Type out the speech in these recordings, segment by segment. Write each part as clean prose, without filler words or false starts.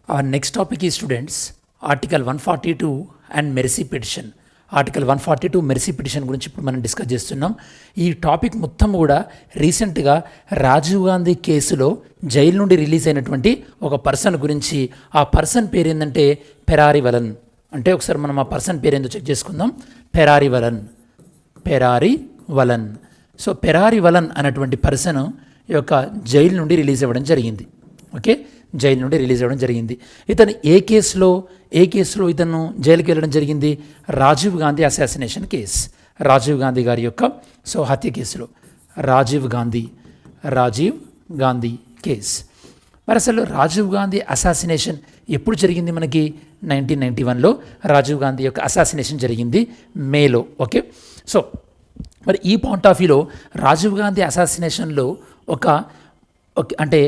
Our next topic is, students, Article 142 and mercy petition. Article 142 mercy petition గురించి ఇప్పుడు మనం discuss చేస్తున్నాం. ఈ టాపిక్ మొత్తం కూడా రీసెంట్గా రాజీవ్ గాంధీ కేసులో జైలు నుండి రిలీజ్ అయినటువంటి ఒక పర్సన్ గురించి. ఆ పర్సన్ పేరు ఏంటంటే పెరారి వలన్. అంటే ఒకసారి మనం ఆ పర్సన్ పేరు ఏందో చెక్ చేసుకుందాం. పెరారి వలన్. సో పెరారి వలన్ అనేటువంటి పర్సన్ యొక్క జైలు నుండి రిలీజ్ అవ్వడం జరిగింది. ఓకే, జైలు నుండి రిలీజ్ అవ్వడం జరిగింది. ఇతను ఏ కేసులో ఇతను జైలుకి వెళ్ళడం జరిగింది? Rajiv Gandhi assassination case. రాజీవ్ గాంధీ గారి యొక్క హత్య కేసులో రాజీవ్ గాంధీ కేస్. మరి అసలు రాజీవ్ గాంధీ అసాసినేషన్ ఎప్పుడు జరిగింది? మనకి 1991లో రాజీవ్ గాంధీ యొక్క అసాసినేషన్ జరిగింది, మేలో. ఓకే, సో మరి ఈ పాయింట్ ఆఫ్ వ్యూలో రాజీవ్ గాంధీ అసాసినేషన్లో అంటే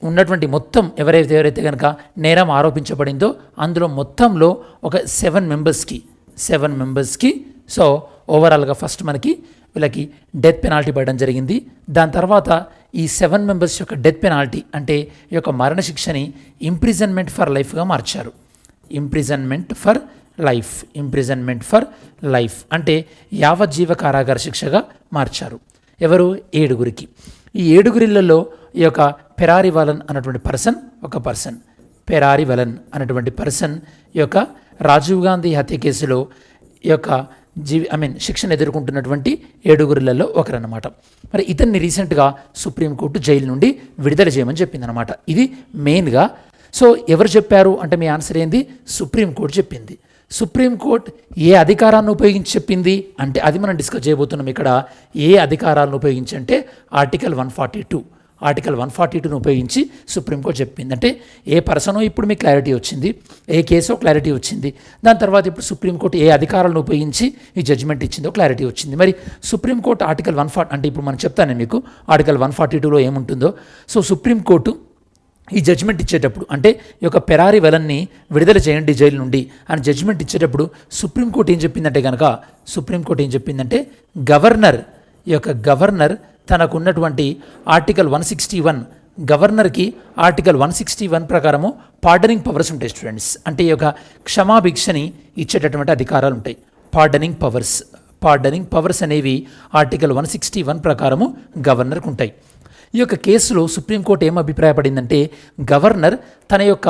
ఉన్నటువంటి మొత్తం ఎవరైతే కనుక నేరం ఆరోపించబడిందో అందులో మొత్తంలో ఒక 7 మెంబర్స్కి సో ఓవరాల్గా ఫస్ట్ మనకి వీళ్ళకి డెత్ పెనాల్టీ పడడం జరిగింది. దాని తర్వాత ఈ 7 మెంబర్స్ యొక్క డెత్ పెనాల్టీ అంటే ఈ యొక్క మరణశిక్షని ఇంప్రిజన్మెంట్ ఫర్ లైఫ్గా మార్చారు. ఇంప్రిజన్మెంట్ ఫర్ లైఫ్ అంటే యావజ్జీవ కారాగార శిక్షగా మార్చారు. ఎవరు? 7గురికి. ఈ 7గురిలలో ఈ యొక్క పెరారి వలన్ అన్నటువంటి పర్సన్ ఈ యొక్క రాజీవ్ గాంధీ హత్య కేసులో ఈ యొక్క శిక్షణ ఎదుర్కొంటున్నటువంటి 7గురిలలో ఒకరన్నమాట. మరి ఇతన్ని రీసెంట్గా సుప్రీంకోర్టు జైలు నుండి విడుదల చేయమని చెప్పిందనమాట. ఇది మెయిన్గా. సో ఎవరు చెప్పారు అంటే మీ ఆన్సర్ ఏంది? సుప్రీంకోర్టు చెప్పింది. సుప్రీంకోర్టు ఏ అధికారాన్ని ఉపయోగించి చెప్పింది అంటే అది మనం డిస్కస్ చేయబోతున్నాం ఇక్కడ. ఏ అధికారాలను ఉపయోగించి అంటే ఆర్టికల్ 142ను ఉపయోగించి సుప్రీంకోర్టు చెప్పింది. అంటే ఏ పర్సనో ఇప్పుడు మీకు క్లారిటీ వచ్చింది, ఏ కేసో క్లారిటీ వచ్చింది. దాని తర్వాత ఇప్పుడు సుప్రీంకోర్టు ఏ అధికారాలను ఉపయోగించి ఈ జడ్జిమెంట్ ఇచ్చిందో క్లారిటీ వచ్చింది. మరి సుప్రీంకోర్టు ఆర్టికల్ 140 అంటే ఇప్పుడు మనం చెప్తాను మీకు ఆర్టికల్ 142లో ఏముంటుందో. సో సుప్రీంకోర్టు ఈ జడ్జిమెంట్ ఇచ్చేటప్పుడు అంటే ఈ యొక్క పెరారి వలన్ని విడుదల చేయండి జైలు నుండి అని జడ్జిమెంట్ ఇచ్చేటప్పుడు సుప్రీంకోర్టు ఏం చెప్పిందంటే గవర్నర్ తనకు ఉన్నటువంటి ఆర్టికల్ 161 గవర్నర్కి ఆర్టికల్ 161 ప్రకారము పార్డనింగ్ పవర్స్ ఉంటాయి స్టూడెంట్స్. అంటే ఈ యొక్క క్షమాభిక్షని ఇచ్చేటటువంటి అధికారాలు ఉంటాయి. పార్డనింగ్ పవర్స్ అనేవి ఆర్టికల్ 161 ప్రకారము గవర్నర్కి ఉంటాయి. ఈ యొక్క కేసులో సుప్రీంకోర్టు ఏం అభిప్రాయపడిందంటే గవర్నర్ తన యొక్క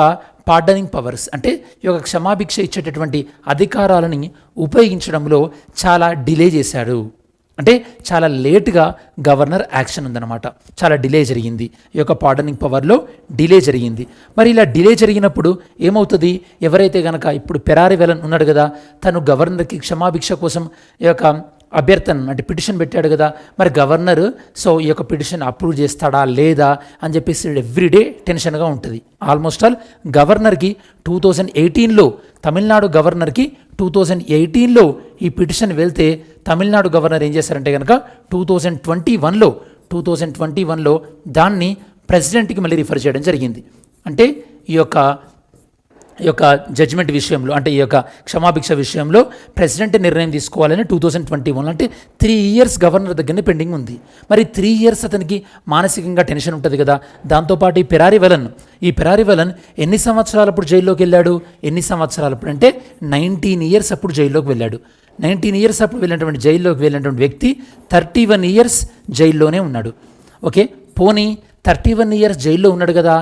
పార్డనింగ్ పవర్స్ అంటే ఈ యొక్క క్షమాభిక్ష ఇచ్చేటటువంటి అధికారాలని ఉపయోగించడంలో చాలా డిలే చేశాడు. అంటే చాలా లేట్గా గవర్నర్ యాక్షన్ ఉందన్నమాట. చాలా డిలే జరిగింది, ఈ యొక్క పార్డనింగ్ పవర్లో డిలే జరిగింది. మరి ఇలా డిలే జరిగినప్పుడు ఏమవుతుంది? ఎవరైతే కనుక ఇప్పుడు పెరారి వలన్ ఉన్నాడు కదా, తను గవర్నర్కి క్షమాభిక్ష కోసం ఈ యొక్క అభ్యర్థన అంటే పిటిషన్ పెట్టాడు కదా, మరి గవర్నర్ సో ఈ యొక్క పిటిషన్ అప్రూవ్ చేస్తాడా లేదా అని చెప్పేసి ఎవ్రీడే టెన్షన్గా ఉంటుంది. ఆల్మోస్ట్ ఆల్ గవర్నర్కి 2018లో తమిళనాడు గవర్నర్కి 2018లో ఈ పిటిషన్ వెళ్తే తమిళనాడు గవర్నర్ ఏం చేశారంటే కనుక 2021లో దాన్ని ప్రెసిడెంట్కి మళ్ళీ రిఫర్ చేయడం జరిగింది. అంటే ఈ యొక్క జడ్జిమెంట్ విషయంలో అంటే ఈ యొక్క క్షమాభిక్ష విషయంలో ప్రెసిడెంట్ నిర్ణయం తీసుకోవాలని 2021 అంటే 3 years గవర్నర్ దగ్గరనే పెండింగ్ ఉంది. మరి 3 years అతనికి మానసికంగా టెన్షన్ ఉంటుంది కదా. దాంతోపాటు ఈ పెరారి వలన్ ఎన్ని సంవత్సరాలప్పుడు జైల్లోకి వెళ్ళాడు? అంటే 19 years అప్పుడు జైల్లోకి వెళ్ళాడు. 19 years అప్పుడు జైల్లోకి వెళ్ళినటువంటి వ్యక్తి 31 years జైల్లోనే ఉన్నాడు. ఓకే, పోనీ 31 years జైల్లో ఉన్నాడు కదా,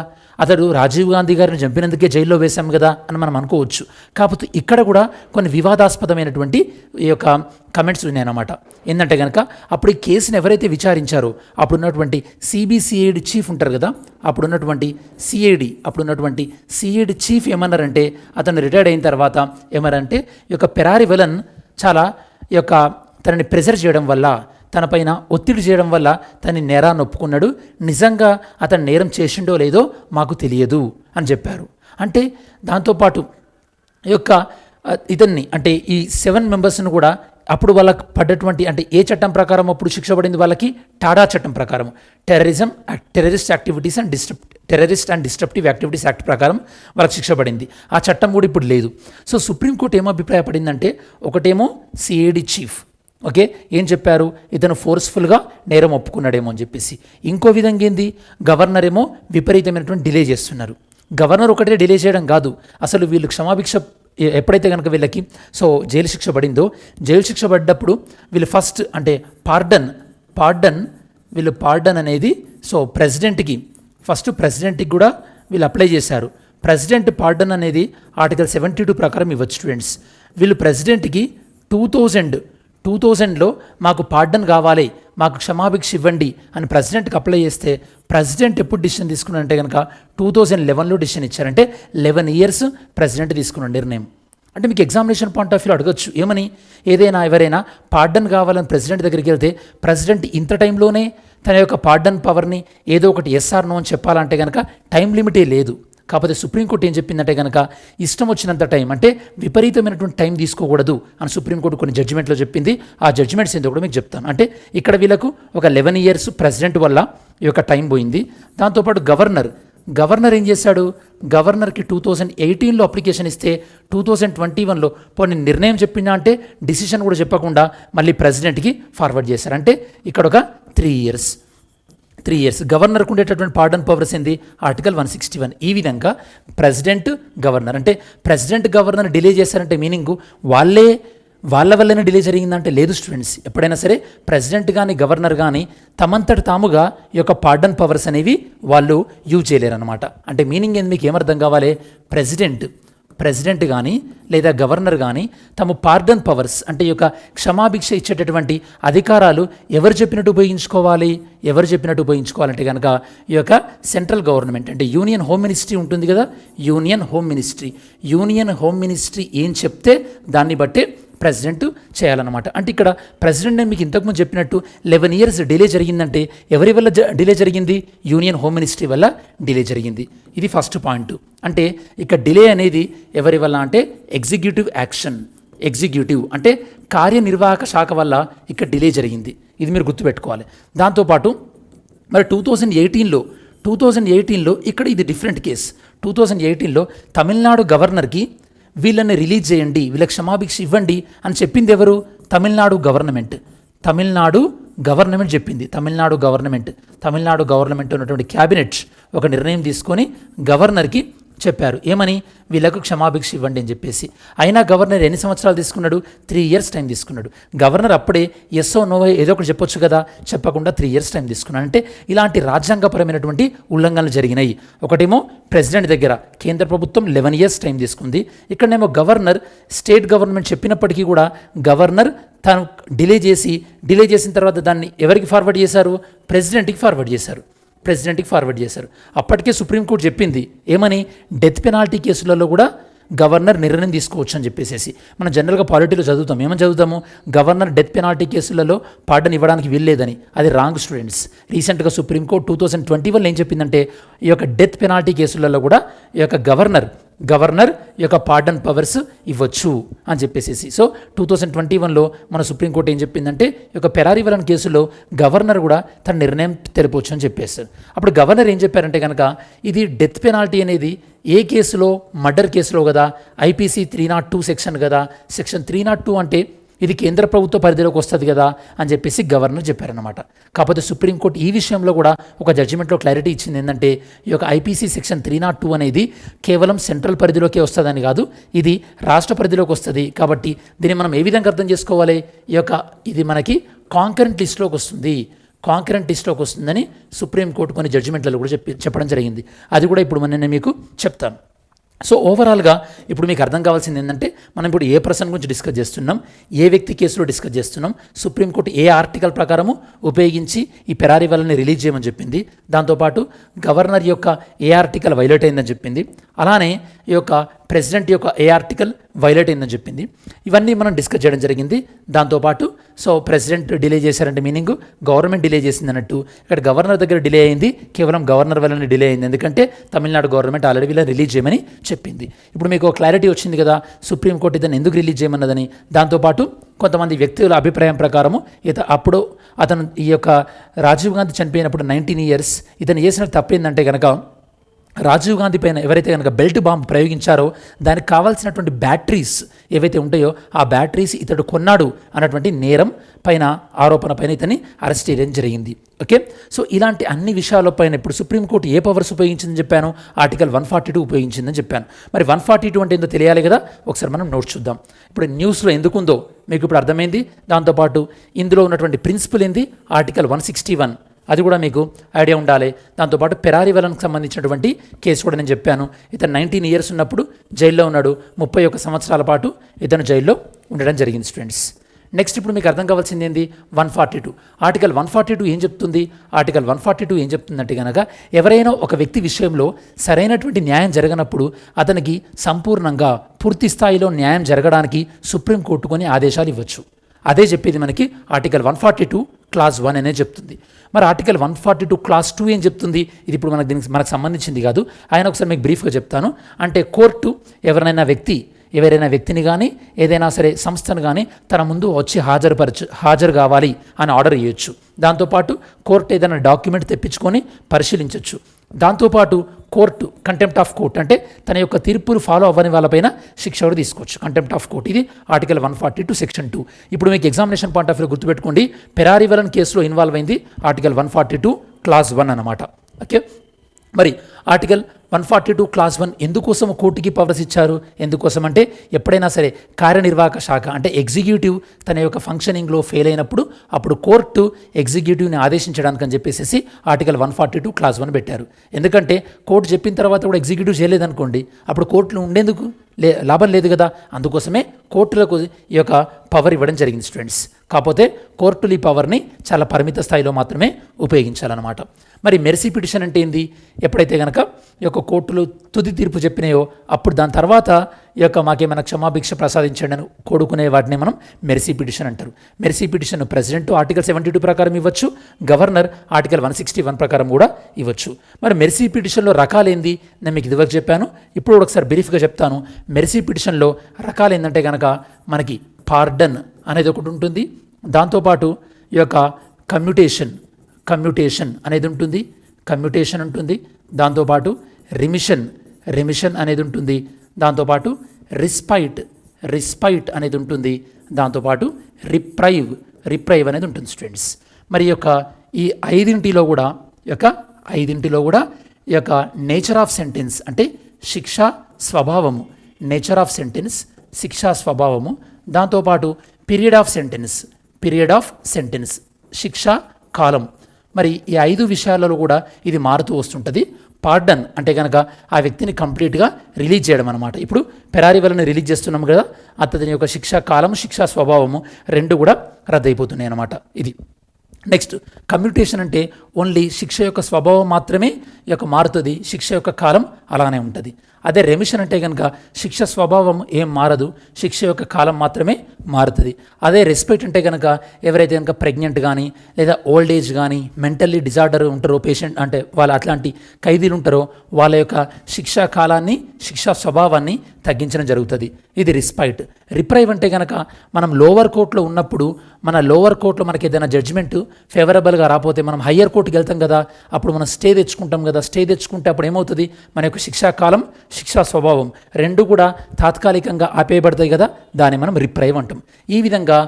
అతడు రాజీవ్ గాంధీ గారిని చంపినందుకే జైల్లో వేశాం కదా అని మనం అనుకోవచ్చు. కాకపోతే ఇక్కడ కూడా కొన్ని వివాదాస్పదమైనటువంటి ఈ యొక్క కమెంట్స్ ఉన్నాయన్నమాట. ఏంటంటే కనుక అప్పుడు ఈ కేసుని ఎవరైతే విచారించారో అప్పుడున్నటువంటి సిబిసిఐడి చీఫ్ ఉంటారు కదా, అప్పుడున్నటువంటి సిఐడి చీఫ్ ఏమన్నారంటే అతను రిటైర్డ్ అయిన తర్వాత ఏమన్నారంటే ఈ యొక్క పెరారి వలన్ చాలా ఈ యొక్క తనని ప్రెజర్ చేయడం వల్ల, తనపైన ఒత్తిడి చేయడం వల్ల తన నేరాన్ని ఒప్పుకున్నాడు. నిజంగా అతను నేరం చేసిండో లేదో మాకు తెలియదు అని చెప్పారు. అంటే దాంతోపాటు ఈ యొక్క ఇతన్ని అంటే ఈ 7 మెంబర్స్ను కూడా అప్పుడు వాళ్ళకి పడ్డటువంటి అంటే ఏ చట్టం ప్రకారం అప్పుడు శిక్ష పడింది వాళ్ళకి? టాడా చట్టం ప్రకారం terrorist and disruptive activities act ప్రకారం వాళ్ళకి శిక్ష పడింది. ఆ చట్టం కూడా ఇప్పుడు లేదు. సో సుప్రీంకోర్టు ఏమో అభిప్రాయపడిందంటే ఒకటేమో సిఐడి చీఫ్ ఓకే ఏం చెప్పారు, ఇతను ఫోర్స్ఫుల్గా నేరం ఒప్పుకున్నాడేమో అని చెప్పేసి. ఇంకో విధంగా ఏంది, గవర్నర్ ఏమో విపరీతమైనటువంటి డిలే చేస్తున్నారు. గవర్నర్ ఒకటే డిలే చేయడం కాదు, అసలు వీళ్ళు క్షమాభిక్ష ఎప్పుడైతే కనుక వీళ్ళకి సో జైలు శిక్ష పడిందో, జైలు శిక్ష పడ్డప్పుడు వీళ్ళు ఫస్ట్ అంటే పార్డన్ అనేది సో ప్రెసిడెంట్కి కూడా వీళ్ళు అప్లై చేశారు. ప్రెసిడెంట్ పార్డన్ అనేది ఆర్టికల్ 72 ప్రకారం ఇవ్వచ్చు స్టూడెంట్స్. వీళ్ళు ప్రెసిడెంట్కి 2000లో మాకు పార్డన్ కావాలి, మాకు క్షమాభిక్ష ఇవ్వండి అని ప్రెసిడెంట్కి అప్లై చేస్తే ప్రెసిడెంట్ ఎప్పుడు డిసిషన్ తీసుకున్నారంటే కనుక 2011లో డిసిషన్ ఇచ్చారంటే 11 years ప్రెసిడెంట్ తీసుకున్న నిర్ణయం. అంటే మీకు ఎగ్జామినేషన్ పాయింట్ ఆఫ్ వ్యూ అడగచ్చు ఏమని, ఎవరైనా పార్డన్ కావాలని ప్రెసిడెంట్ దగ్గరికి వెళ్తే ప్రెసిడెంట్ ఇంత టైంలోనే తన యొక్క పార్డన్ పవర్ని ఏదో ఒకటి ఎస్ఆర్ నో అని చెప్పాలంటే కనుక టైం లిమిటే లేదు. కాకపోతే సుప్రీంకోర్టు ఏం చెప్పిందంటే కనుక ఇష్టం వచ్చినంత టైం అంటే విపరీతమైనటువంటి టైం తీసుకోకూడదు అని సుప్రీంకోర్టు కొన్ని జడ్జిమెంట్లో చెప్పింది. ఆ జడ్జిమెంట్స్ ఏంటో కూడా మీకు చెప్తాను. అంటే ఇక్కడ వీళ్ళకు ఒక 11 years ప్రెసిడెంట్ వల్ల ఈ యొక్క టైం పోయింది. దాంతోపాటు గవర్నర్ ఏం చేశాడు, గవర్నర్కి 2018లో అప్లికేషన్ ఇస్తే 2021లో పోనీ నిర్ణయం చెప్పిందా అంటే డిసిషన్ కూడా చెప్పకుండా మళ్ళీ ప్రెసిడెంట్కి ఫార్వర్డ్ చేశారు. అంటే ఇక్కడ ఒక 3 years గవర్నర్కు ఉండేటటువంటి పార్డన్ పవర్స్ ఏంది, ఆర్టికల్ 161. ఈ విధంగా ప్రెసిడెంట్ గవర్నర్ డిలే చేశారంటే మీనింగ్ వాళ్ళ వల్లనే డిలే జరిగిందంటే లేదు స్టూడెంట్స్. ఎప్పుడైనా సరే ప్రెసిడెంట్ కానీ గవర్నర్ కానీ తమంతటి తాముగా ఈ యొక్క పార్డన్ పవర్స్ అనేవి వాళ్ళు యూజ్ చేయలేరు అనమాట. అంటే మీనింగ్ ఏంది మీకు ఏమర్థం కావాలి, ప్రెసిడెంట్ కానీ లేదా గవర్నర్ కానీ తమ పార్డన్ పవర్స్ అంటే ఈ యొక్క క్షమాభిక్ష ఇచ్చేటటువంటి అధికారాలు ఎవరు చెప్పినట్టు ఉపయోగించుకోవాలంటే కనుక ఈ యొక్క సెంట్రల్ గవర్నమెంట్ అంటే యూనియన్ హోమ్ మినిస్ట్రీ ఉంటుంది కదా, యూనియన్ హోమ్ మినిస్ట్రీ ఏం చెప్తే దాన్ని బట్టే ప్రెసిడెంట్ చేయాలన్నమాట. అంటే ఇక్కడ ప్రెసిడెంట్ నేను మీకు ఇంతకుముందు చెప్పినట్టు 11 years డిలే జరిగిందంటే ఎవరి వల్ల డిలే జరిగింది, యూనియన్ హోమ్ మినిస్ట్రీ వల్ల డిలే జరిగింది. ఇది ఫస్ట్ పాయింట్. అంటే ఇక్కడ డిలే అనేది ఎవరి వల్ల అంటే ఎగ్జిక్యూటివ్ అంటే కార్యనిర్వాహక శాఖ వల్ల ఇక్కడ డిలే జరిగింది. ఇది మీరు గుర్తుపెట్టుకోవాలి. దాంతోపాటు మరి 2018లో ఇక్కడ ఇది డిఫరెంట్ కేస్. 2018లో తమిళనాడు గవర్నర్కి వీళ్ళని రిలీజ్ చేయండి, వీళ్ళకి క్షమాభిక్ష ఇవ్వండి అని చెప్పింది ఎవరు, తమిళనాడు గవర్నమెంట్ చెప్పింది. తమిళనాడు గవర్నమెంట్ ఉన్నటువంటి క్యాబినెట్ ఒక నిర్ణయం తీసుకొని గవర్నర్కి చెప్పారు. ఏమని, వీళ్ళకు క్షమాభిక్ష ఇవ్వండి అని చెప్పేసి. అయినా గవర్నర్ ఎన్ని సంవత్సరాలు తీసుకున్నాడు, 3 years టైం తీసుకున్నాడు. గవర్నర్ అప్పుడే ఎస్ ఓ నో ఏదో ఒకటి చెప్పొచ్చు కదా, చెప్పకుండా 3 years టైం తీసుకున్నాడు. అంటే ఇలాంటి రాజ్యాంగపరమైనటువంటి ఉల్లంఘనలు జరిగినాయి. ఒకటేమో ప్రెసిడెంట్ దగ్గర కేంద్ర ప్రభుత్వం 11 years టైం తీసుకుంది. ఇక్కడనేమో స్టేట్ గవర్నమెంట్ చెప్పినప్పటికీ కూడా గవర్నర్ తను డిలే చేసిన తర్వాత దాన్ని ఎవరికి ఫార్వర్డ్ చేశారు, ప్రెసిడెంట్కి ఫార్వర్డ్ చేశారు. అప్పటికే సుప్రీంకోర్టు చెప్పింది ఏమని, డెత్ పెనాల్టీ కేసులలో కూడా గవర్నర్ నిర్ణయం తీసుకోవచ్చు అని చెప్పేసి. మనం జనరల్గా పాలిటీలో చదువుతాము గవర్నర్ డెత్ పెనాల్టీ కేసులలో పార్డన్ ఇవ్వడానికి వీల్లేదని. అది రాంగ్ స్టూడెంట్స్. రీసెంట్గా సుప్రీంకోర్టు 2021 ఏం చెప్పిందంటే ఈ యొక్క డెత్ పెనాల్టీ కేసులలో కూడా ఈ యొక్క గవర్నర్ ఈ యొక్క పార్డన్ పవర్స్ ఇవ్వచ్చు అని చెప్పేసి. సో 2021లో మన సుప్రీంకోర్టు ఏం చెప్పిందంటే ఈ యొక్క పెరారి వలన కేసులో గవర్నర్ కూడా తన నిర్ణయం తెలిపవచ్చు అని చెప్పేస్తారు. అప్పుడు గవర్నర్ ఏం చెప్పారంటే కనుక ఇది డెత్ పెనాల్టీ అనేది ఏ కేసులో, మర్డర్ కేసులో కదా, ఐపీసీ 302 సెక్షన్ కదా, సెక్షన్ 302 అంటే ఇది కేంద్ర ప్రభుత్వ పరిధిలోకి వస్తుంది కదా అని చెప్పేసి గవర్నర్ చెప్పారన్నమాట. కాకపోతే సుప్రీంకోర్టు ఈ విషయంలో కూడా ఒక జడ్జిమెంట్లో క్లారిటీ ఇచ్చింది. ఏంటంటే ఈ యొక్క ఐపీసీ సెక్షన్ 302 అనేది కేవలం సెంట్రల్ పరిధిలోకే వస్తుందని కాదు, ఇది రాష్ట్ర పరిధిలోకి వస్తుంది. కాబట్టి దీన్ని మనం ఏ విధంగా అర్థం చేసుకోవాలి, ఇది మనకి కాంకరెంట్ లిస్ట్లోకి వస్తుందని సుప్రీంకోర్టు కొన్ని జడ్జిమెంట్లలో కూడా చెప్పడం జరిగింది. అది కూడా ఇప్పుడు నేను మీకు చెప్తాను. సో ఓవరాల్గా ఇప్పుడు మీకు అర్థం కావాల్సింది ఏంటంటే మనం ఇప్పుడు ఏ పర్సన్ గురించి డిస్కస్ చేస్తున్నాం, ఏ వ్యక్తి కేసులో డిస్కస్ చేస్తున్నాం, సుప్రీంకోర్టు ఏ ఆర్టికల్ ప్రకారము ఉపయోగించి ఈ పెరారి వాళ్ళని రిలీజ్ చేయమని చెప్పింది, దాంతోపాటు గవర్నర్ యొక్క ఏ ఆర్టికల్ వైలేట్ అయిందని చెప్పింది, అలానే ఈ యొక్క ప్రెసిడెంట్ యొక్క ఏ ఆర్టికల్ వైలేట్ అయిందని చెప్పింది. ఇవన్నీ మనం డిస్కస్ చేయడం జరిగింది. దాంతోపాటు సో ప్రెసిడెంట్ డిలే చేశారంటే మీనింగ్ గవర్నమెంట్ డిలే చేసింది అన్నట్టు. ఇక్కడ గవర్నర్ దగ్గర డిలే అయింది, కేవలం గవర్నర్ వల్లనే డిలే అయింది, ఎందుకంటే తమిళనాడు గవర్నమెంట్ ఆల్రెడీ వీళ్ళని రిలీజ్ చేయమని చెప్పింది. ఇప్పుడు మీకు క్లారిటీ వచ్చింది కదా సుప్రీంకోర్టు ఇతను ఎందుకు రిలీజ్ చేయమన్నదని. దాంతోపాటు కొంతమంది వ్యక్తుల అభిప్రాయం ప్రకారము అతను ఈ యొక్క రాజీవ్ గాంధీ చనిపోయినప్పుడు 19 years ఇతను చేసిన తప్పేందంటే కనుక రాజీవ్ గాంధీ పైన ఎవరైతే కనుక బెల్ట్ బాంబు ప్రయోగించారో దానికి కావాల్సినటువంటి బ్యాటరీస్ ఏవైతే ఉంటాయో ఆ బ్యాటరీస్ ఇతడు కొన్నాడు అన్నటువంటి నేరం పైన ఆరోపణ పైన ఇతన్ని అరెస్ట్ చేయడం జరిగింది. ఓకే, సో ఇలాంటి అన్ని విషయాలపైన ఇప్పుడు సుప్రీంకోర్టు ఏ పవర్స్ ఉపయోగించిందని చెప్పాను, ఆర్టికల్ 142 ఉపయోగించిందని చెప్పాను. మరి 142 అంటే ఏందో తెలియాలి కదా, ఒకసారి మనం నోట్స్ చూద్దాం. ఇప్పుడు న్యూస్లో ఎందుకుందో మీకు ఇప్పుడు అర్థమైంది. దాంతోపాటు ఇందులో ఉన్నటువంటి ప్రిన్సిపల్ ఏంది, ఆర్టికల్ 161 అది కూడా మీకు ఐడియా ఉండాలి. దాంతోపాటు పెరారి వలన్కి సంబంధించినటువంటి కేసు కూడా నేను చెప్పాను. ఇతను 19 ఇయర్స్ ఉన్నప్పుడు జైల్లో ఉన్నాడు. 31 సంవత్సరాల పాటు ఇతను జైల్లో ఉండడం జరిగింది స్టూడెంట్స్. నెక్స్ట్ ఇప్పుడు మీకు అర్థం కావాల్సింది ఏంది, 142 ఆర్టికల్ 142 ఏం చెప్తుంది, ఆర్టికల్ 142 ఏం చెప్తుందంటే కనుక ఎవరైనా ఒక వ్యక్తి విషయంలో సరైనటువంటి న్యాయం జరగనప్పుడు అతనికి సంపూర్ణంగా పూర్తి స్థాయిలో న్యాయం జరగడానికి సుప్రీంకోర్టు కొన్ని ఆదేశాలు ఇవ్వచ్చు. అదే చెప్పేది మనకి ఆర్టికల్ 142 క్లాస్ 1 అనే చెప్తుంది. మరి ఆర్టికల్ 142 క్లాస్ 2 ఏం చెప్తుంది, ఇది ఇప్పుడు మనకు సంబంధించింది కాదు. ఆయన ఒకసారి మీకు బ్రీఫ్గా చెప్తాను. అంటే కోర్టు ఎవరైనా వ్యక్తిని కానీ ఏదైనా సరే సంస్థను కానీ తన ముందు వచ్చి హాజరు కావాలి అని ఆర్డర్ ఇవ్వచ్చు. దాంతోపాటు కోర్టు ఏదైనా డాక్యుమెంట్ తెప్పించుకొని పరిశీలించవచ్చు. దాంతోపాటు కోర్టు కంటెంప్ట్ ఆఫ్ కోర్ట్ అంటే తన యొక్క తీర్పులు ఫాలో అవ్వని వాళ్ళపైన శిక్ష కూడా తీసుకోవచ్చు. కంటెంప్ట్ ఆఫ్ కోర్ట్ ఇది ఆర్టికల్ 142 సెక్షన్ 2. ఇప్పుడు మీకు ఎగ్జామినేషన్ పాయింట్ ఆఫ్ వ్యూ గుర్తుపెట్టుకోండి, పెరారి వలన్ కేసులో ఇన్వాల్వ్ అయింది ఆర్టికల్ 142 క్లాస్ 1 అన్నమాట. ఓకే, మరి ఆర్టికల్ 142 క్లాస్ 1 ఎందుకోసం కోర్టుకి పవర్స్ ఇచ్చారు, ఎందుకోసం అంటే ఎప్పుడైనా సరే కార్యనిర్వాహక శాఖ అంటే ఎగ్జిక్యూటివ్ తన యొక్క ఫంక్షనింగ్లో ఫెయిల్ అయినప్పుడు అప్పుడు కోర్టు ఎగ్జిక్యూటివ్ని ఆదేశించడానికి అని చెప్పేసి ఆర్టికల్ 142 క్లాస్ 1 పెట్టారు. ఎందుకంటే కోర్టు చెప్పిన తర్వాత కూడా ఎగ్జిక్యూటివ్ చేయలేదనుకోండి, అప్పుడు కోర్టులో ఉండేందుకు లాభం లేదు కదా. అందుకోసమే కోర్టులకు ఈ యొక్క పవర్ ఇవ్వడం జరిగింది స్టూడెంట్స్. కాకపోతే కోర్టులు ఈ పవర్ని చాలా పరిమిత స్థాయిలో మాత్రమే ఉపయోగించాలన్నమాట. మరి మెర్సీ పిటిషన్ అంటే ఏంది, ఎప్పుడైతే కనుక ఈ యొక్క కోర్టులు తుది తీర్పు చెప్పినాయో అప్పుడు దాని తర్వాత ఈ యొక్క మాకేమైనా క్షమాభిక్ష ప్రసాదించండి అని కోరుకునే వాటిని మనం మెర్సీ పిటిషన్ అంటారు. మెర్సీ పిటిషన్ ప్రెసిడెంట్ ఆర్టికల్ 72 ప్రకారం ఇవ్వచ్చు, గవర్నర్ ఆర్టికల్ 161 ప్రకారం కూడా ఇవ్వచ్చు. మరి మెర్సీ పిటిషన్లో రకాలేంది నేను మీకు ఇదివరకు చెప్పాను, ఇప్పుడు ఒకసారి బ్రీఫ్గా చెప్తాను. మెర్సీ పిటిషన్లో రకాలు ఏంటంటే కనుక మనకి పార్డన్ అనేది ఒకటి ఉంటుంది. దాంతోపాటు ఈ యొక్క కమ్యూటేషన్ అనేది ఉంటుంది. దాంతోపాటు రిమిషన్ అనేది ఉంటుంది. దాంతోపాటు రిస్పైట్ అనేది ఉంటుంది. దాంతోపాటు రిప్రైవ్ అనేది ఉంటుంది స్టూడెంట్స్. మరి ఈ ఐదింటిలో కూడా ఈ యొక్క నేచర్ ఆఫ్ సెంటెన్స్ అంటే శిక్షా స్వభావము, దాంతోపాటు పీరియడ్ ఆఫ్ సెంటెన్స్ శిక్షా కాలం. మరి ఈ 5 విషయాలలో కూడా ఇది మారుతూ వస్తుంటుంది. పార్డన్ అంటే కనుక ఆ వ్యక్తిని కంప్లీట్గా రిలీజ్ చేయడం అనమాట. ఇప్పుడు పెరారి వలన రిలీజ్ చేస్తున్నాం కదా, అతని యొక్క శిక్షా కాలము శిక్షా స్వభావము రెండు కూడా రద్దయిపోతున్నాయి అన్నమాట. ఇది నెక్స్ట్ కమ్యూటేషన్ అంటే ఓన్లీ శిక్ష యొక్క స్వభావం మాత్రమే మారుతుంది, శిక్ష యొక్క కాలం అలానే ఉంటుంది. అదే రెమిషన్ అంటే కనుక శిక్ష స్వభావం ఏం మారదు, శిక్ష యొక్క కాలం మాత్రమే మారుతుంది. అదే రెస్పెక్ట్ అంటే కనుక ఎవరైతే కనుక ప్రెగ్నెంట్ కానీ లేదా ఓల్డ్ ఏజ్ కానీ మెంటల్లీ డిజార్డర్ ఉంటారో పేషెంట్ అంటే వాళ్ళు అట్లాంటి ఖైదీలు ఉంటారో వాళ్ళ యొక్క శిక్షా కాలాన్ని శిక్షా స్వభావాన్ని తగ్గించడం జరుగుతుంది. ఇది రిస్పైట్. రిప్రైవ్ అంటే కనుక మనం లోవర్ కోర్టులో ఉన్నప్పుడు మన లోవర్ కోర్టులో మనకి ఏదైనా జడ్జిమెంట్ ఫేవరబుల్గా రాకపోతే మనం హయ్యర్ కోర్టుకి వెళ్తాం కదా, అప్పుడు మనం స్టే తెచ్చుకుంటాం కదా. స్టే తెచ్చుకుంటే అప్పుడు ఏమవుతుంది, మన యొక్క శిక్షాకాలం శిక్షా స్వభావం రెండు కూడా తాత్కాలికంగా ఆపేయబడతాయి కదా, దాన్ని మనం రిప్రైవ్ అంటాం. ఈ విధంగా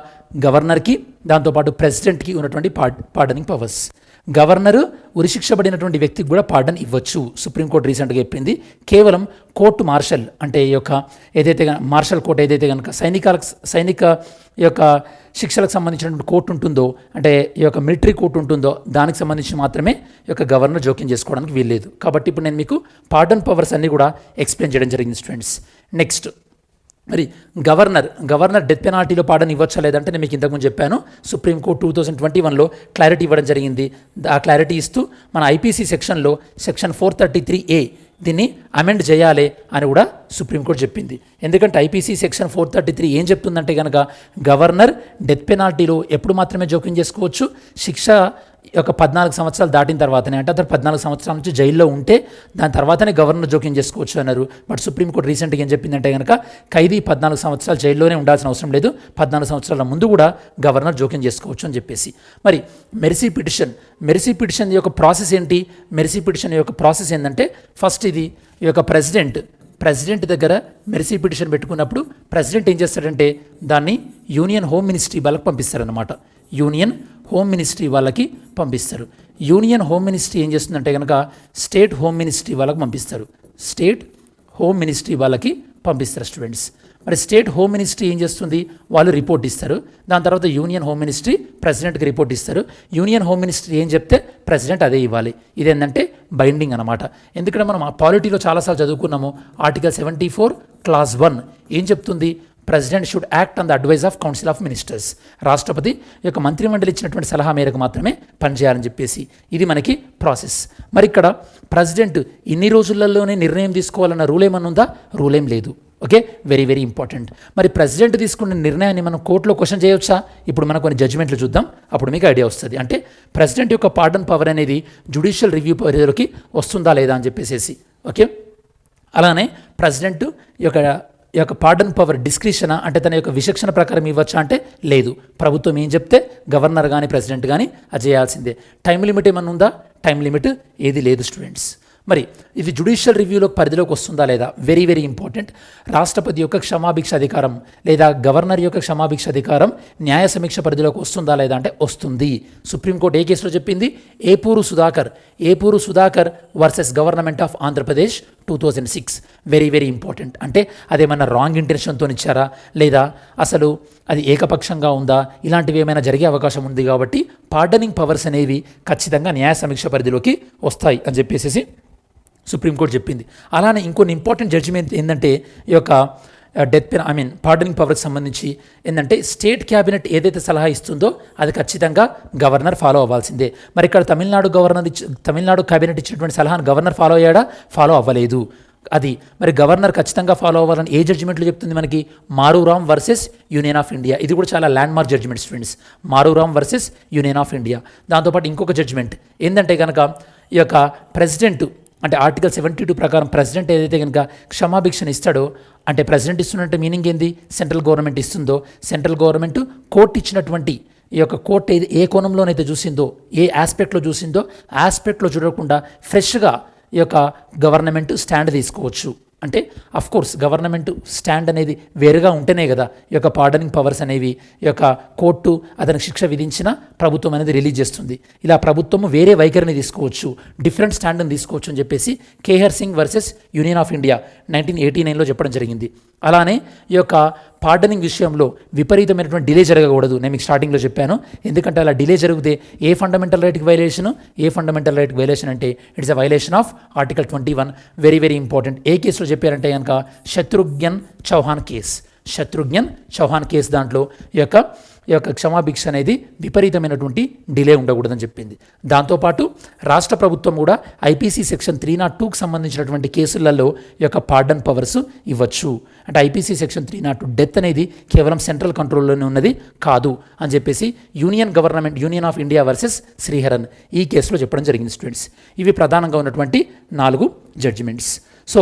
గవర్నర్కి దాంతోపాటు ప్రెసిడెంట్కి ఉన్నటువంటి పార్డనింగ్ పవర్స్. గవర్నరు ఉరిశిక్షపడినటువంటి వ్యక్తికి కూడా పార్డన్ ఇవ్వచ్చు. సుప్రీంకోర్టు రీసెంట్గా చెప్పింది. కేవలం కోర్టు మార్షల్ అంటే ఏదైతే మార్షల్ కోర్టు ఏదైతే కనుక సైనిక శిక్షలకు సంబంధించినటువంటి కోర్టు ఉంటుందో అంటే మిలిటరీ కోర్టు ఉంటుందో దానికి సంబంధించి మాత్రమే గవర్నర్ జోక్యం చేసుకోవడానికి వీల్లేదు. కాబట్టి ఇప్పుడు నేను మీకు పార్డన్ పవర్స్ అన్నీ కూడా ఎక్స్ప్లెయిన్ చేయడం జరిగింది స్టూడెంట్స్. నెక్స్ట్ మరి గవర్నర్ డెత్ పెనాల్టీలో పార్డన్ ఇవ్వచ్చా లేదంటే నేను మీకు ఇంతకుముందు చెప్పాను. సుప్రీంకోర్టు 2021లో క్లారిటీ ఇవ్వడం జరిగింది. ఆ క్లారిటీ ఇస్తూ మన ఐపీసీ సెక్షన్ 433A దీన్ని అమెండ్ చేయాలి అని కూడా సుప్రీంకోర్టు చెప్పింది. ఎందుకంటే ఐపీసీ సెక్షన్ 433 ఏం చెప్తుందంటే కనుక గవర్నర్ డెత్ పెనాల్టీలో ఎప్పుడు మాత్రమే జోక్యం చేసుకోవచ్చు, శిక్ష ఒక 14 సంవత్సరాలు దాటిన తర్వాతనే, అంటే అతను 14 సంవత్సరాల నుంచి జైల్లో ఉంటే దాని తర్వాతనే గవర్నర్ జోక్యం చేసుకోవచ్చు అన్నారు. బట్ సుప్రీంకోర్టు రీసెంట్గా ఏం చెప్పిందంటే కనుక ఖైదీ 14 సంవత్సరాలు జైల్లోనే ఉండాల్సిన అవసరం లేదు, 14 సంవత్సరాల ముందు కూడా గవర్నర్ జోక్యం చేసుకోవచ్చు అని చెప్పేసి. మరి మెర్సీ పిటిషన్ యొక్క ప్రాసెస్ ఏంటి? మెర్సీ పిటిషన్ యొక్క ప్రాసెస్ ఏంటంటే ఫస్ట్ ఇది ఈ యొక్క ప్రెసిడెంట్ దగ్గర మెర్సీ పిటిషన్ పెట్టుకున్నప్పుడు ప్రెసిడెంట్ ఏం చేస్తాడంటే దాన్ని యూనియన్ హోమ్ మినిస్ట్రీ వాళ్ళకి పంపిస్తారనమాట. యూనియన్ హోమ్ మినిస్ట్రీ వాళ్ళకి పంపిస్తారు. యూనియన్ హోమ్ మినిస్ట్రీ ఏం చేస్తుందంటే కనుక స్టేట్ హోమ్ మినిస్ట్రీ వాళ్ళకి పంపిస్తారు. స్టేట్ హోమ్ మినిస్ట్రీ వాళ్ళకి పంపిస్తారు స్టూడెంట్స్. మరి స్టేట్ హోమ్ మినిస్ట్రీ ఏం చేస్తుంది? వాళ్ళు రిపోర్ట్ ఇస్తారు. దాని తర్వాత యూనియన్ హోమ్ మినిస్ట్రీ ప్రెసిడెంట్కి రిపోర్ట్ ఇస్తారు. యూనియన్ హోమ్ మినిస్ట్రీ ఏం చెప్తే ప్రెసిడెంట్ అదే ఇవ్వాలి. ఇదేంటంటే బైండింగ్ అనమాట. ఎందుకంటే మనం ఆ పాలిటీలో చాలాసార్లు చదువుకున్నాము. ఆర్టికల్ 74 క్లాస్ 1 ఏం చెప్తుంది? President should act on the advice of council of ministers. రాష్ట్రపతి యొక్క మంత్రిమండలి ఇచ్చినటువంటి సలహా మేరకు మాత్రమే పనిచేయాలని చెప్పేసి ఇది మనకి ప్రాసెస్. మరి ఇక్కడ ప్రెసిడెంట్ ఇన్ని రోజులలోనే నిర్ణయం తీసుకోవాలన్న రూల్ ఏమన్నా ఉందా? రూల్ ఏం లేదు. Okay, very very important. మరి ప్రెసిడెంట్ తీసుకున్న నిర్ణయాన్ని మనం కోర్టులో క్వశ్చన్ చేయవచ్చా? ఇప్పుడు మనం కొన్ని జడ్జిమెంట్లు చూద్దాం, అప్పుడు మీకు ఐడియా వస్తుంది. అంటే ప్రెసిడెంట్ యొక్క పార్డన్ పవర్ అనేది జ్యుడిషియల్ రివ్యూ పరిధిలోకి వస్తుందా లేదా అని చెప్పేసి. ఓకే, అలానే ప్రెసిడెంట్ యొక్క పార్డన్ పవర్ డిస్క్రిషనా, అంటే తన యొక్క విచక్షణ ప్రకారం ఇవ్వచ్చా అంటే లేదు. ప్రభుత్వం ఏం చెప్తే గవర్నర్ కానీ ప్రెసిడెంట్ కానీ అది చేయాల్సిందే. టైం లిమిట్ ఏమన్నా ఉందా? టైం లిమిట్ ఏది లేదు స్టూడెంట్స్. మరి ఇది జ్యుడిషియల్ రివ్యూలో పరిధిలోకి వస్తుందా లేదా? Very very important. రాష్ట్రపతి యొక్క క్షమాభిక్ష అధికారం లేదా గవర్నర్ యొక్క క్షమాభిక్ష అధికారం న్యాయ సమీక్ష పరిధిలోకి వస్తుందా లేదా అంటే వస్తుంది. సుప్రీంకోర్టు ఏ కేసులో చెప్పింది? Epuru Sudhakar versus government of Andhra Pradesh 2006. Very very important. అంటే అదేమన్నా రాంగ్ ఇంటెన్షన్తో ఇచ్చారా లేదా అసలు అది ఏకపక్షంగా ఉందా, ఇలాంటివి ఏమైనా జరిగే అవకాశం ఉంది. కాబట్టి పార్డనింగ్ పవర్స్ అనేవి ఖచ్చితంగా న్యాయ సమీక్ష పరిధిలోకి వస్తాయి అని చెప్పేసి సుప్రీంకోర్టు చెప్పింది. అలానే ఇంకొన్ని ఇంపార్టెంట్ జడ్జిమెంట్ ఏంటంటే ఈ యొక్క పార్డనింగ్ పవర్కి సంబంధించి ఏంటంటే స్టేట్ క్యాబినెట్ ఏదైతే సలహా ఇస్తుందో అది ఖచ్చితంగా గవర్నర్ ఫాలో అవ్వాల్సిందే. మరి ఇక్కడ తమిళనాడు క్యాబినెట్ ఇచ్చినటువంటి సలహాను గవర్నర్ ఫాలో అయ్యాడా? ఫాలో అవ్వలేదు. అది మరి గవర్నర్ ఖచ్చితంగా ఫాలో అవ్వాలని ఏ జడ్జిమెంట్లో చెప్తుంది మనకి? Maru Ram versus Union of India. ఇది కూడా చాలా landmark judgement students. Maru Ram versus Union of India. దాంతోపాటు ఇంకొక జడ్జిమెంట్ ఏంటంటే కనుక ఈ యొక్క ప్రెసిడెంట్ అంటే ఆర్టికల్ 72 ప్రకారం ప్రెసిడెంట్ ఏదైతే కనుక క్షమాభిక్షను ఇస్తాడో, అంటే ప్రెసిడెంట్ ఇస్తున్నట్టు మీనింగ్ ఏంది? సెంట్రల్ గవర్నమెంట్ ఇస్తుందో, సెంట్రల్ గవర్నమెంట్ కోర్టు ఇచ్చినటువంటి ఈ యొక్క కోర్టు ఏ కోణంలోనైతే చూసిందో, ఏ ఆస్పెక్ట్లో చూసిందో ఆస్పెక్ట్లో చూడకుండా ఫ్రెష్గా ఈ యొక్క గవర్నమెంట్ స్టాండ్ తీసుకోవచ్చు. అంటే అఫ్ కోర్స్ గవర్నమెంట్ స్టాండ్ అనేది వేరుగా ఉంటేనే కదా ఈ యొక్క పార్డనింగ్ పవర్స్ అనేవి ఈ యొక్క కోర్టు అతనికి శిక్ష విధించిన ప్రభుత్వం అనేది రిలీజ్ చేస్తుంది. ఇలా ప్రభుత్వము వేరే వైఖరిని తీసుకోవచ్చు, డిఫరెంట్ స్టాండ్ని తీసుకోవచ్చు అని చెప్పేసి Kehar Singh versus Union of India 1989లో చెప్పడం జరిగింది. అలానే ఈ యొక్క పార్డనింగ్ విషయంలో విపరీతమైనటువంటి డిలే జరగకూడదు. నేను మీకు స్టార్టింగ్లో చెప్పాను. ఎందుకంటే అలా డిలే జరిగితే ఏ ఫండమెంటల్ రైట్కి వైలేషన్ అంటే it's a violation of article 21. Very very important. ఏ కేసులో చెప్పారంటే కనుక శత్రుఘ్న్ చౌహాన్ కేసు దాంట్లో ఈ యొక్క క్షమాభిక్ష అనేది విపరీతమైనటువంటి డిలే ఉండకూడదని చెప్పింది. దాంతోపాటు రాష్ట్ర ప్రభుత్వం కూడా ఐపీసీ సెక్షన్ 302కి సంబంధించినటువంటి కేసులలో ఈ యొక్క పార్డన్ పవర్స్ ఇవ్వచ్చు. అంటే ఐపీసీ సెక్షన్ 302 డెత్ అనేది కేవలం సెంట్రల్ కంట్రోల్లోనే ఉన్నది కాదు అని చెప్పేసి యూనియన్ ఆఫ్ ఇండియా వర్సెస్ శ్రీహరన్ ఈ కేసులో చెప్పడం జరిగింది స్టూడెంట్స్. ఇవి ప్రధానంగా ఉన్నటువంటి 4 జడ్జిమెంట్స్. సో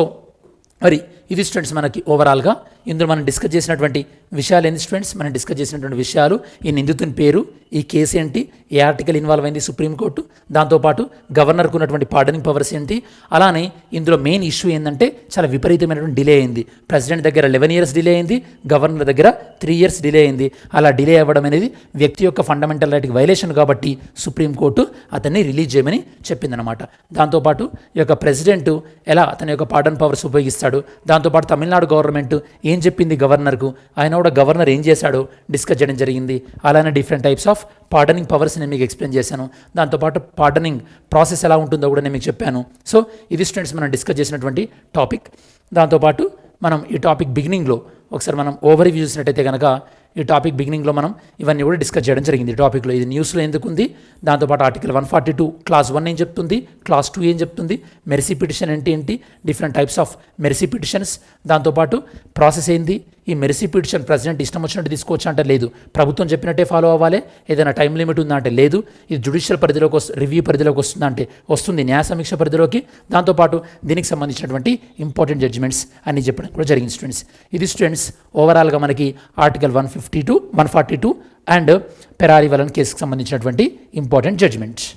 మరి ఇది స్టూడెంట్స్ మనకి ఓవరాల్గా ఇందులో మనం డిస్కస్ చేసినటువంటి విషయాలు ఏంటి స్టూడెంట్స్? మనం డిస్కస్ చేసినటువంటి విషయాలు, ఈ నిందితుని పేరు, ఈ కేసు ఏంటి, ఏ ఆర్టికల్ ఇన్వాల్వ్ అయింది సుప్రీంకోర్టు, దాంతోపాటు గవర్నర్కు ఉన్నటువంటి పార్డనింగ్ పవర్స్ ఏంటి, అలానే ఇందులో మెయిన్ ఇష్యూ ఏంటంటే చాలా విపరీతమైనటువంటి డిలే అయింది. ప్రెసిడెంట్ దగ్గర 11 years డిలే అయింది, గవర్నర్ దగ్గర 3 years డిలే అయింది. అలా డిలే అవ్వడం అనేది వ్యక్తి యొక్క ఫండమెంటల్ రైట్కి వైలేషన్ కాబట్టి సుప్రీంకోర్టు అతన్ని రిలీజ్ చేయమని చెప్పిందనమాట. దాంతోపాటు ఈ యొక్క ప్రెసిడెంట్ ఎలా తన యొక్క పార్డన్ పవర్స్ ఉపయోగిస్తాడు, దాంతోపాటు తమిళనాడు గవర్నమెంట్ ఏం చెప్పింది గవర్నర్కు, ఆయన కూడా గవర్నర్ ఏం చేశాడో డిస్కస్ చేయడం జరిగింది. అలానే different types of pardoning powers నేను మీకు ఎక్స్ప్లెయిన్ చేశాను. దాంతోపాటు పార్డనింగ్ ప్రాసెస్ ఎలా ఉంటుందో కూడా నేను మీకు చెప్పాను. సో ఇది స్టూడెంట్స్ మనం డిస్కస్ చేసినటువంటి టాపిక్. దాంతోపాటు మనం ఈ టాపిక్ బిగినింగ్లో ఒకసారి మనం ఓవర్వ్యూ చూసినట్టయితే కనుక ఈ టాపిక్ బిగినింగ్లో మనం ఇవన్నీ కూడా డిస్కస్ చేయడం జరిగింది. ఈ టాపిక్లో ఇది న్యూస్లో ఎందుకు ఉంది, దాంతోపాటు ఆర్టికల్ 142 క్లాస్ 1 ఏం చెప్తుంది, క్లాస్ 2 ఏం చెప్తుంది, మెర్సీ పిటిషన్ ఏంటి, different types of mercy petitions, దాంతోపాటు ప్రాసెస్ ఏంది, ఈ మెర్సీ పిటిషన్ ప్రెసిడెంట్ ఇష్టం వచ్చినట్టు తీసుకోవచ్చు అంటే లేదు, ప్రభుత్వం చెప్పినట్టే ఫాలో అవ్వాలి, ఏదైనా టైం లిమిట్ ఉందా అంటే లేదు, ఇది జ్యుడిషియల్ పరిధిలోకి రివ్యూ పరిధిలోకి వస్తుందా అంటే వస్తుంది, న్యాయ సమీక్ష పరిధిలోకి. దాంతోపాటు దీనికి సంబంధించినటువంటి ఇంపార్టెంట్ జడ్జిమెంట్స్ అన్ని చెప్పడం కూడా జరిగింది స్టూడెంట్స్. ఇది స్టూడెంట్స్ ఓవరాల్గా మనకి ఆర్టికల్ 152, 142 అండ్ పెరారి వలన్ కేసుకు సంబంధించినటువంటి ఇంపార్టెంట్ జడ్జిమెంట్స్.